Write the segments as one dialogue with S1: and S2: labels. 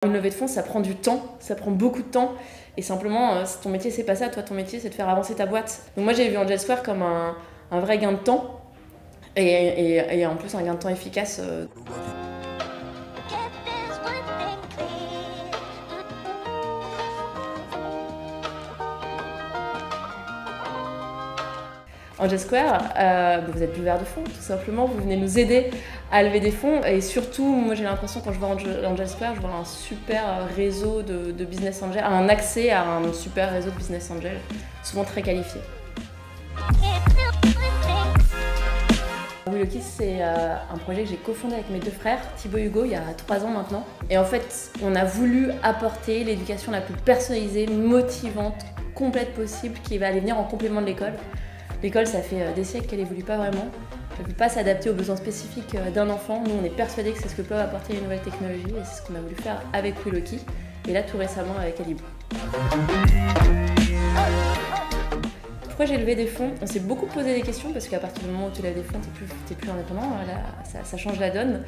S1: Une levée de fonds, ça prend du temps, ça prend beaucoup de temps. Et simplement, ton métier, c'est pas ça. Toi, ton métier, c'est de faire avancer ta boîte. Donc moi, j'ai vu Angel Square comme un vrai gain de temps. Et en plus, un gain de temps efficace. Angel Square, vous êtes leveur de fonds, tout simplement. Vous venez nous aider à lever des fonds. Et surtout, moi j'ai l'impression quand je vois Angel Square, je vois un super réseau de business angels, un accès à un super réseau de business angels, souvent très qualifiés. WeLucky, c'est un projet que j'ai cofondé avec mes deux frères, Thibaut et Hugo, il y a 3 ans maintenant. Et en fait, on a voulu apporter l'éducation la plus personnalisée, motivante, complète possible, qui va aller venir en complément de l'école. L'école, ça fait des siècles qu'elle évolue pas vraiment. Elle ne peut pas s'adapter aux besoins spécifiques d'un enfant. Nous, on est persuadés que c'est ce que peuvent apporter les nouvelles technologies et c'est ce qu'on a voulu faire avec WeLucky et là, tout récemment, avec Alibo. Pourquoi j'ai levé des fonds? On s'est beaucoup posé des questions parce qu'à partir du moment où tu lèves des fonds, t'es plus indépendant. Là, ça change la donne.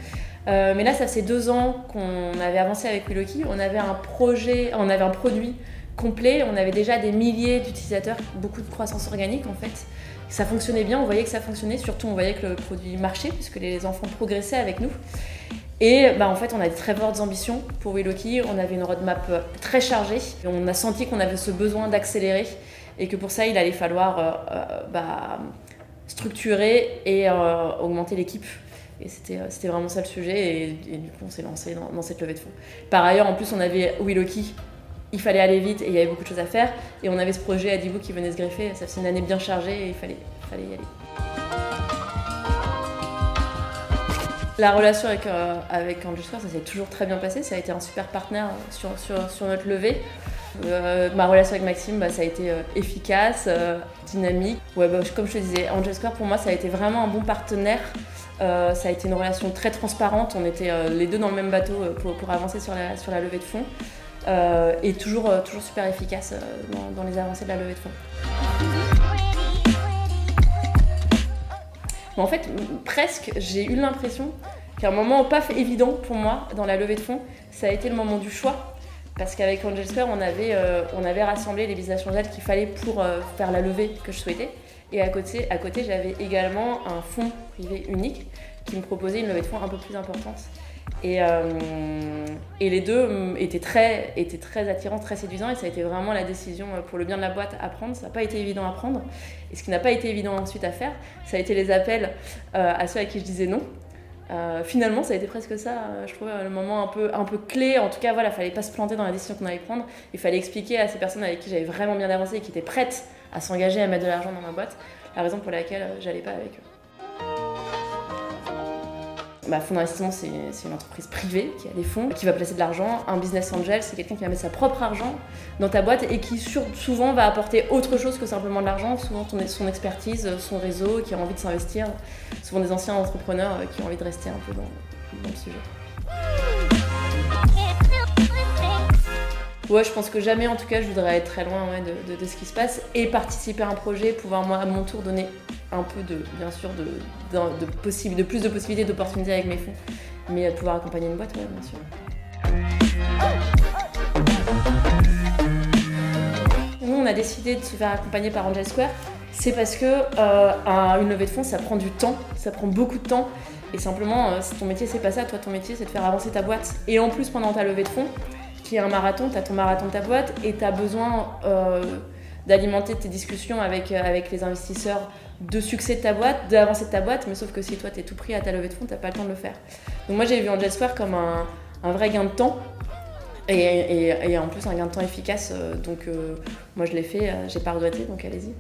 S1: Mais là, ça fait 2 ans qu'on avait avancé avec WeLucky. On avait un produit complet, on avait déjà des milliers d'utilisateurs, beaucoup de croissance organique en fait. Ça fonctionnait bien, on voyait que ça fonctionnait, surtout on voyait que le produit marchait puisque les enfants progressaient avec nous. Et en fait, on a de très fortes ambitions pour WeLucky, on avait une roadmap très chargée. Et on a senti qu'on avait ce besoin d'accélérer et que pour ça, il allait falloir structurer et augmenter l'équipe. Et c'était vraiment ça le sujet et du coup, on s'est lancé dans cette levée de fonds. Par ailleurs, en plus, on avait WeLucky. Il fallait aller vite et il y avait beaucoup de choses à faire. Et on avait ce projet Alibo qui venait se greffer. Ça faisait une année bien chargée et il fallait y aller. La relation avec Angel Square, ça s'est toujours très bien passé. Ça a été un super partenaire sur notre levée. Ma relation avec Maxime, ça a été efficace, dynamique. Ouais, comme je te disais, Angel Square pour moi, ça a été vraiment un bon partenaire. Ça a été une relation très transparente. On était les deux dans le même bateau pour avancer sur la levée de fonds. Et toujours super efficace dans les avancées de la levée de fonds. Mais en fait, presque, j'ai eu l'impression qu'un moment pas évident pour moi dans la levée de fonds, ça a été le moment du choix. Parce qu'avec Angel Square, on avait rassemblé les business angels qu'il fallait pour faire la levée que je souhaitais. Et à côté j'avais également un fonds privé unique qui me proposait une levée de fonds un peu plus importante. Et les deux étaient très attirants, très séduisants et ça a été vraiment la décision pour le bien de la boîte à prendre. Ça n'a pas été évident à prendre et ce qui n'a pas été évident ensuite à faire, ça a été les appels à ceux à qui je disais non. Finalement, ça a été presque ça, je trouvais le moment un peu clé. En tout cas, voilà, fallait pas se planter dans la décision qu'on allait prendre. Il fallait expliquer à ces personnes avec qui j'avais vraiment bien avancé et qui étaient prêtes à s'engager à mettre de l'argent dans ma boîte, la raison pour laquelle j'allais pas avec eux. Fonds d'investissement, c'est une entreprise privée qui a des fonds, qui va placer de l'argent. Un business angel, c'est quelqu'un qui va mettre sa propre argent dans ta boîte et qui souvent va apporter autre chose que simplement de l'argent, souvent son expertise, son réseau, qui a envie de s'investir, souvent des anciens entrepreneurs qui ont envie de rester un peu dans le sujet. Ouais, je pense que jamais, en tout cas, je voudrais être très loin de ce qui se passe et participer à un projet, pouvoir moi à mon tour donner un peu de plus de possibilités, d'opportunités avec mes fonds, mais pouvoir accompagner une boîte, ouais, bien sûr. Nous, on a décidé de se faire accompagner par Angel Square. C'est parce que une levée de fonds, ça prend du temps, ça prend beaucoup de temps. Et simplement, si ton métier, c'est pas ça, toi, ton métier, c'est de faire avancer ta boîte. Et en plus, pendant ta levée de fonds, qui est un marathon, tu as ton marathon de ta boîte et tu as besoin d'alimenter tes discussions avec les investisseurs de succès de ta boîte, d'avancer de ta boîte, mais sauf que si toi tu es tout pris à ta levée de fonds, tu n'as pas le temps de le faire. Donc moi j'ai vu Angel Square comme un vrai gain de temps et en plus un gain de temps efficace, donc moi je l'ai fait, j'ai pas regretté, donc allez-y.